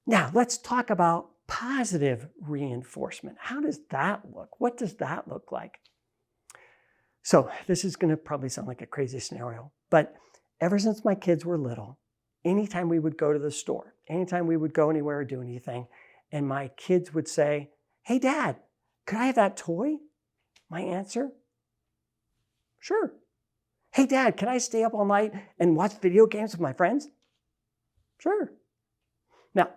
Now, let's talk about positive reinforcement. How does that look? What does that look like? So this is going to probably sound like a crazy scenario, but ever since my kids were little, anytime we would go to the store, anytime we would go anywhere or do anything, and my kids would say, "Hey, Dad, could I have that toy?" My answer, "Sure." "Hey, Dad, can I stay up all night and watch video games with my friends?" "Sure." Now,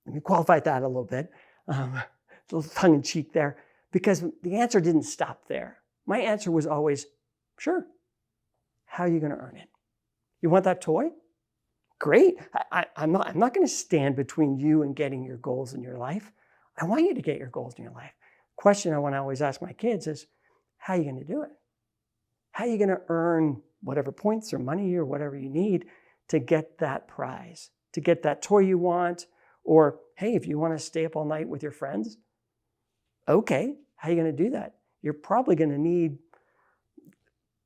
let me qualify that a little bit, a little tongue-in-cheek there, because the answer didn't stop there. My answer was always, "Sure." "How are you going to earn it? You want that toy? Great. I'm not going to stand between you and getting your goals in your life. I want you to get your goals in your life." Question I want to always ask my kids is, how are you going to do it? How are you going to earn whatever points or money or whatever you need to get that prize, to get that toy you want? Or, hey, if you want to stay up all night with your friends, okay, how are you going to do that? You're probably going to need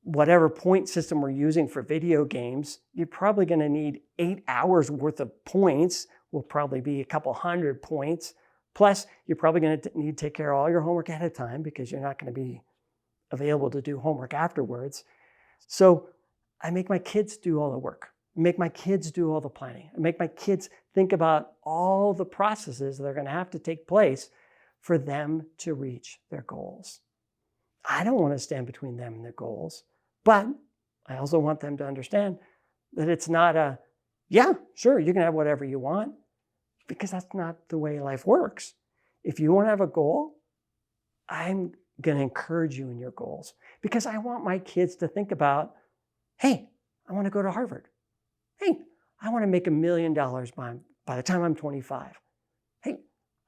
whatever point system we're using for video games. You're probably going to need 8 hours worth of points, will probably be a couple hundred points. Plus, you're probably going to need to take care of all your homework ahead of time because you're not going to be available to do homework afterwards. So I make my kids do all the work. I make my kids do all the planning. I make my kids think about all the processes that are going to have to take place for them to reach their goals. I don't want to stand between them and their goals, but I also want them to understand that it's not a, yeah, sure, you can have whatever you want, because that's not the way life works. If you want to have a goal, I'm going to encourage you in your goals, because I want my kids to think about, hey, I want to go to Harvard. Hey, I want to make $1 million by the time I'm 25. Hey,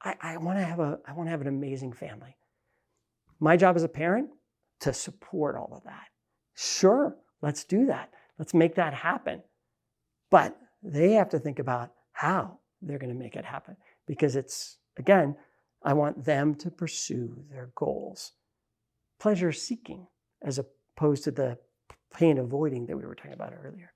I want to have an amazing family. My job as a parent, to support all of that. Sure, let's do that. Let's make that happen. But they have to think about how they're going to make it happen, because it's, again, I want them to pursue their goals. Pleasure seeking, as opposed to the pain avoiding that we were talking about earlier.